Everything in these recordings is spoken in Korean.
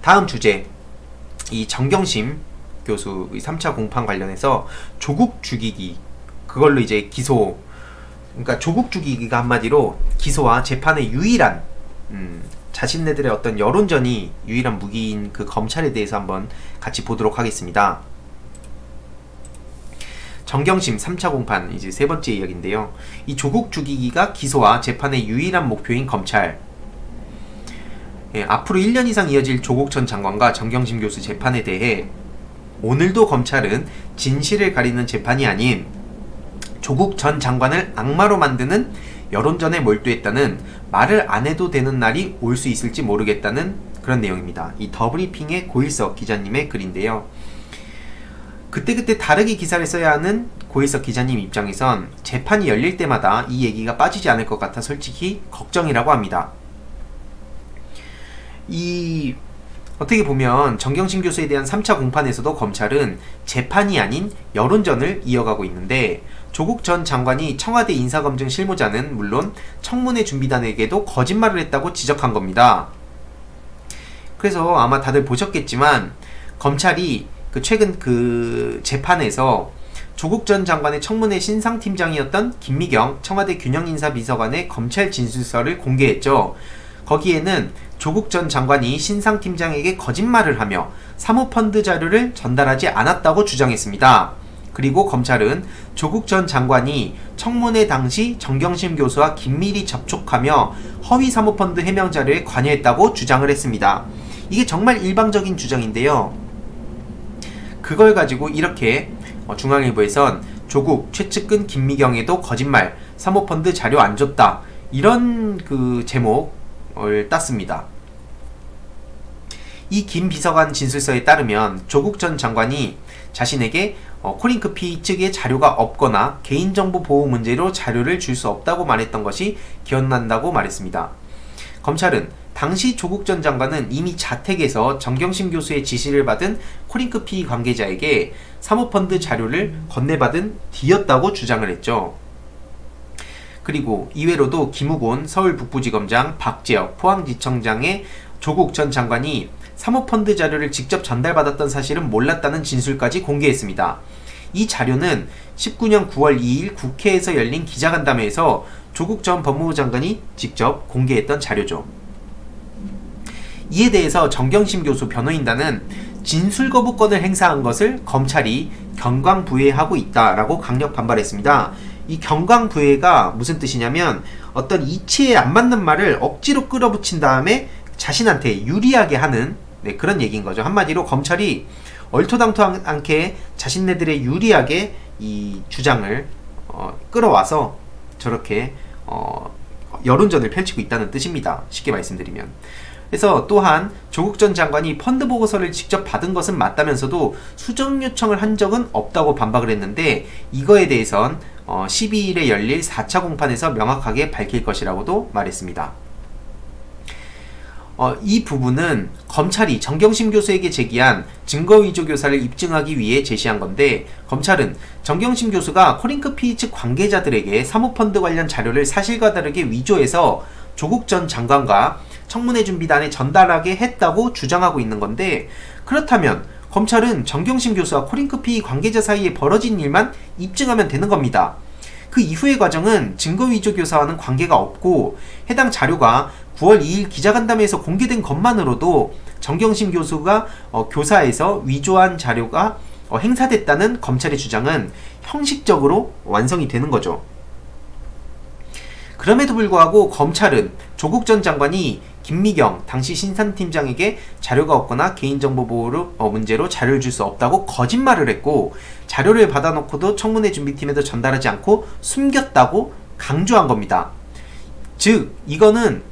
다음 주제, 이 정경심 교수의 3차 공판 관련해서 조국 죽이기, 그걸로 이제 기소, 그러니까 조국 죽이기가 한마디로 기소와 재판의 유일한 자신네들의 어떤 여론전이 유일한 무기인 그 검찰에 대해서 한번 같이 보도록 하겠습니다. 정경심 3차 공판, 이제 세 번째 이야기인데요. 이 조국 죽이기가 기소와 재판의 유일한 목표인 검찰. 앞으로 1년 이상 이어질 조국 전 장관과 정경심 교수 재판에 대해 오늘도 검찰은 진실을 가리는 재판이 아닌 조국 전 장관을 악마로 만드는 여론전에 몰두했다는, 말을 안 해도 되는 날이 올 수 있을지 모르겠다는 그런 내용입니다. 이 더브리핑의 고일석 기자님의 글인데요. 그때그때 다르게 기사를 써야 하는 고일석 기자님 입장에선 재판이 열릴 때마다 이 얘기가 빠지지 않을 것 같아 솔직히 걱정이라고 합니다. 어떻게 보면 정경심 교수에 대한 3차 공판에서도 검찰은 재판이 아닌 여론전을 이어가고 있는데, 조국 전 장관이 청와대 인사검증 실무자는 물론 청문회 준비단에게도 거짓말을 했다고 지적한 겁니다. 그래서 아마 다들 보셨겠지만 검찰이 최근 그 재판에서 조국 전 장관의 청문회 신상팀장이었던 김미경 청와대 균형인사비서관의 검찰 진술서를 공개했죠. 거기에는 조국 전 장관이 신상팀장에게 거짓말을 하며 사모펀드 자료를 전달하지 않았다고 주장했습니다. 그리고 검찰은 조국 전 장관이 청문회 당시 정경심 교수와 긴밀히 접촉하며 허위 사모펀드 해명 자료에 관여했다고 주장을 했습니다. 이게 정말 일방적인 주장인데요. 그걸 가지고 이렇게 중앙일보에선 조국, 최측근 김미경에도 거짓말, 사모펀드 자료 안 줬다, 이런 그 제목을 땄습니다. 이 김 비서관 진술서에 따르면 조국 전 장관이 자신에게 코링크피 측의 자료가 없거나 개인정보 보호 문제로 자료를 줄 수 없다고 말했던 것이 기억난다고 말했습니다. 검찰은 당시 조국 전 장관은 이미 자택에서 정경심 교수의 지시를 받은 코링크피 관계자에게 사모펀드 자료를 건네받은 뒤였다고 주장을 했죠. 그리고 이외로도 김우곤 서울북부지검장, 박재혁 포항지청장의 조국 전 장관이 사모펀드 자료를 직접 전달받았던 사실은 몰랐다는 진술까지 공개했습니다. 이 자료는 19년 9월 2일 국회에서 열린 기자간담회에서 조국 전 법무부 장관이 직접 공개했던 자료죠. 이에 대해서 정경심 교수 변호인단은 진술 거부권을 행사한 것을 검찰이 경광부회하고 있다라고 강력 반발했습니다. 이 경광부회가 무슨 뜻이냐면 어떤 이치에 안 맞는 말을 억지로 끌어붙인 다음에 자신한테 유리하게 하는 그런 얘기인 거죠. 한마디로 검찰이 얼토당토않게 자신네들의 유리하게 이 주장을 끌어와서 저렇게 여론전을 펼치고 있다는 뜻입니다. 쉽게 말씀드리면. 그래서 또한 조국 전 장관이 펀드 보고서를 직접 받은 것은 맞다면서도 수정 요청을 한 적은 없다고 반박을 했는데, 이거에 대해선 12일에 열릴 4차 공판에서 명확하게 밝힐 것이라고도 말했습니다. 이 부분은 검찰이 정경심 교수에게 제기한 증거위조 교사를 입증하기 위해 제시한 건데, 검찰은 정경심 교수가 코링크피 측 관계자들에게 사모펀드 관련 자료를 사실과 다르게 위조해서 조국 전 장관과 청문회 준비단에 전달하게 했다고 주장하고 있는 건데, 그렇다면 검찰은 정경심 교수와 코링크피 관계자 사이에 벌어진 일만 입증하면 되는 겁니다. 그 이후의 과정은 증거위조 교사와는 관계가 없고, 해당 자료가 9월 2일 기자간담회에서 공개된 것만으로도 정경심 교수가 교사에서 위조한 자료가 행사됐다는 검찰의 주장은 형식적으로 완성이 되는 거죠. 그럼에도 불구하고 검찰은 조국 전 장관이 김미경 당시 신상팀장에게 자료가 없거나 개인정보 보호 문제로 자료를 줄 수 없다고 거짓말을 했고, 자료를 받아놓고도 청문회 준비팀에도 전달하지 않고 숨겼다고 강조한 겁니다. 즉 이거는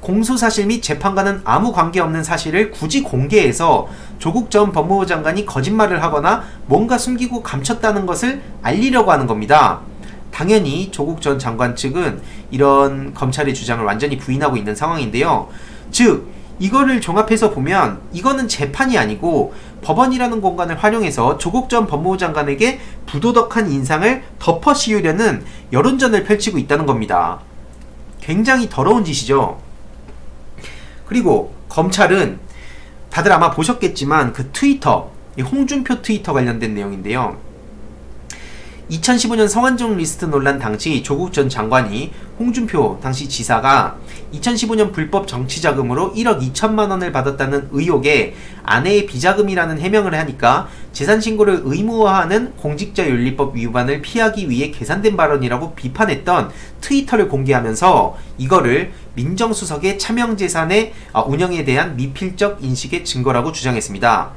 공소사실 및 재판과는 아무 관계없는 사실을 굳이 공개해서 조국 전 법무부 장관이 거짓말을 하거나 뭔가 숨기고 감췄다는 것을 알리려고 하는 겁니다. 당연히 조국 전 장관 측은 이런 검찰의 주장을 완전히 부인하고 있는 상황인데요. 즉 이거를 종합해서 보면 이거는 재판이 아니고 법원이라는 공간을 활용해서 조국 전 법무부 장관에게 부도덕한 인상을 덮어씌우려는 여론전을 펼치고 있다는 겁니다. 굉장히 더러운 짓이죠. 그리고 검찰은 다들 아마 보셨겠지만 그 트위터, 이 홍준표 트위터 관련된 내용인데요. 2015년 성완종 리스트 논란 당시 조국 전 장관이 홍준표 당시 지사가 2015년 불법 정치자금으로 1억 2천만 원을 받았다는 의혹에 아내의 비자금이라는 해명을 하니까 재산신고를 의무화하는 공직자윤리법 위반을 피하기 위해 계산된 발언이라고 비판했던 트위터를 공개하면서 이거를 민정수석의 차명재산의 운영에 대한 미필적 인식의 증거라고 주장했습니다.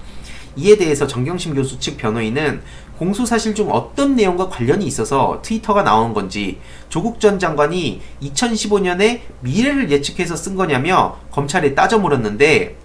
이에 대해서 정경심 교수 측 변호인은 공소사실 중 어떤 내용과 관련이 있어서 트위터가 나온 건지, 조국 전 장관이 2015년에 미래를 예측해서 쓴 거냐며 검찰에 따져 물었는데,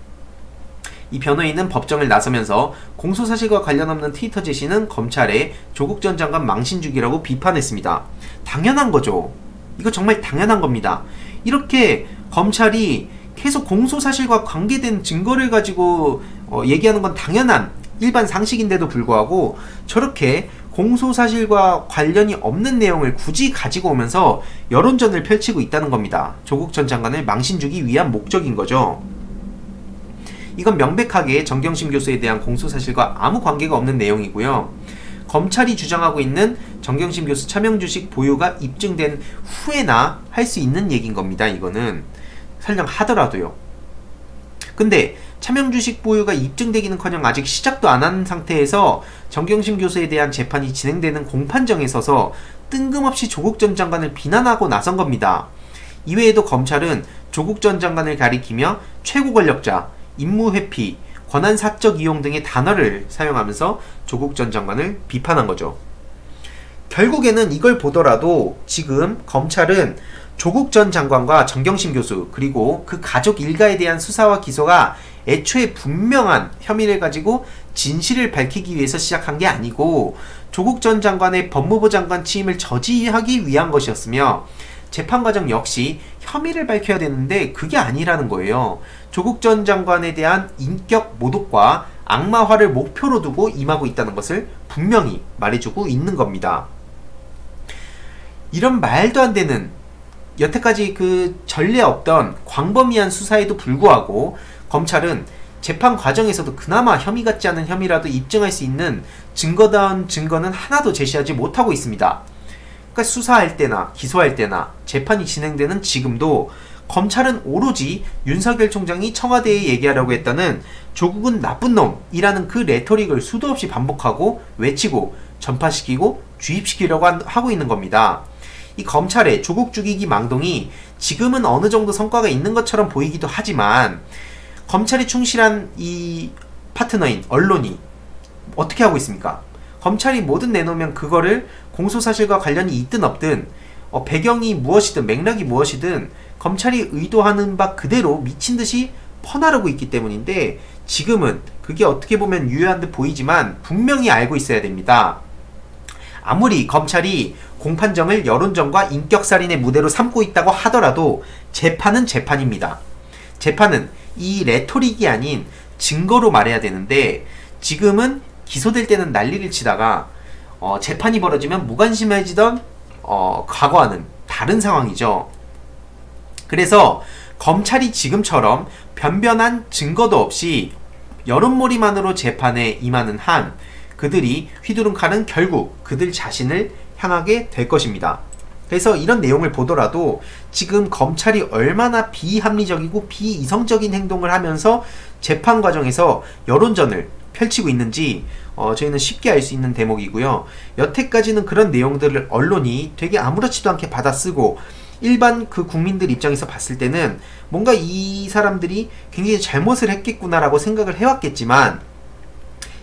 이 변호인은 법정을 나서면서 공소사실과 관련 없는 트위터 제시는 검찰에 조국 전 장관 망신주기라고 비판했습니다. 당연한 거죠. 이거 정말 당연한 겁니다. 이렇게 검찰이 계속 공소사실과 관계된 증거를 가지고 얘기하는 건 당연한 일반 상식인데도 불구하고 저렇게 공소사실과 관련이 없는 내용을 굳이 가지고 오면서 여론전을 펼치고 있다는 겁니다. 조국 전 장관을 망신주기 위한 목적인 거죠. 이건 명백하게 정경심 교수에 대한 공소사실과 아무 관계가 없는 내용이고요. 검찰이 주장하고 있는 정경심 교수 차명주식 보유가 입증된 후에나 할 수 있는 얘기인 겁니다. 이거는 설령 하더라도요. 근데 차명주식 보유가 입증되기는커녕 아직 시작도 안 한 상태에서 정경심 교수에 대한 재판이 진행되는 공판정에 서서 뜬금없이 조국 전 장관을 비난하고 나선 겁니다. 이외에도 검찰은 조국 전 장관을 가리키며 최고 권력자, 임무회피, 권한사적 이용 등의 단어를 사용하면서 조국 전 장관을 비판한 거죠. 결국에는 이걸 보더라도 지금 검찰은 조국 전 장관과 정경심 교수 그리고 그 가족 일가에 대한 수사와 기소가 애초에 분명한 혐의를 가지고 진실을 밝히기 위해서 시작한 게 아니고 조국 전 장관의 법무부 장관 취임을 저지하기 위한 것이었으며, 재판 과정 역시 혐의를 밝혀야 되는데 그게 아니라는 거예요. 조국 전 장관에 대한 인격 모독과 악마화를 목표로 두고 임하고 있다는 것을 분명히 말해주고 있는 겁니다. 이런 말도 안 되는, 여태까지 그 전례 없던 광범위한 수사에도 불구하고 검찰은 재판 과정에서도 그나마 혐의 같지 않은 혐의라도 입증할 수 있는 증거다운 증거는 하나도 제시하지 못하고 있습니다. 그러니까 수사할 때나 기소할 때나 재판이 진행되는 지금도 검찰은 오로지 윤석열 총장이 청와대에 얘기하려고 했다는 조국은 나쁜 놈이라는 그 레토릭을 수도 없이 반복하고 외치고 전파시키고 주입시키려고 하고 있는 겁니다. 이 검찰의 조국 죽이기 망동이 지금은 어느 정도 성과가 있는 것처럼 보이기도 하지만 검찰이 충실한 이 파트너인 언론이 어떻게 하고 있습니까? 검찰이 뭐든 내놓으면 그거를 공소사실과 관련이 있든 없든 배경이 무엇이든 맥락이 무엇이든 검찰이 의도하는 바 그대로 미친듯이 퍼나르고 있기 때문인데, 지금은 그게 어떻게 보면 유효한 듯 보이지만 분명히 알고 있어야 됩니다. 아무리 검찰이 공판정을 여론전과 인격살인의 무대로 삼고 있다고 하더라도 재판은 재판입니다. 재판은 이 레토릭이 아닌 증거로 말해야 되는데, 지금은 기소될 때는 난리를 치다가 재판이 벌어지면 무관심해지던 과거와는 다른 상황이죠. 그래서 검찰이 지금처럼 변변한 증거도 없이 여론몰이만으로 재판에 임하는 한 그들이 휘두른 칼은 결국 그들 자신을 향하게 될 것입니다. 그래서 이런 내용을 보더라도 지금 검찰이 얼마나 비합리적이고 비이성적인 행동을 하면서 재판 과정에서 여론전을 펼치고 있는지 저희는 쉽게 알 수 있는 대목이고요. 여태까지는 그런 내용들을 언론이 되게 아무렇지도 않게 받아쓰고 일반 그 국민들 입장에서 봤을 때는 뭔가 이 사람들이 굉장히 잘못을 했겠구나라고 생각을 해왔겠지만,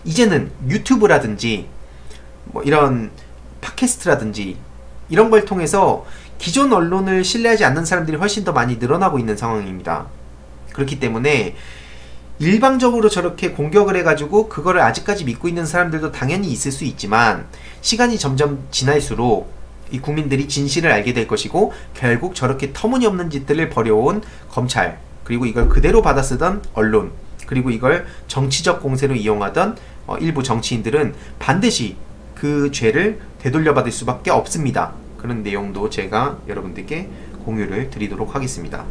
이제는 유튜브라든지 뭐 이런 팟캐스트라든지 이런 걸 통해서 기존 언론을 신뢰하지 않는 사람들이 훨씬 더 많이 늘어나고 있는 상황입니다. 그렇기 때문에 일방적으로 저렇게 공격을 해가지고 그거를 아직까지 믿고 있는 사람들도 당연히 있을 수 있지만, 시간이 점점 지날수록 이 국민들이 진실을 알게 될 것이고, 결국 저렇게 터무니없는 짓들을 벌여온 검찰, 그리고 이걸 그대로 받아쓰던 언론, 그리고 이걸 정치적 공세로 이용하던 일부 정치인들은 반드시 그 죄를 되돌려받을 수밖에 없습니다. 그런 내용도 제가 여러분들께 공유를 드리도록 하겠습니다.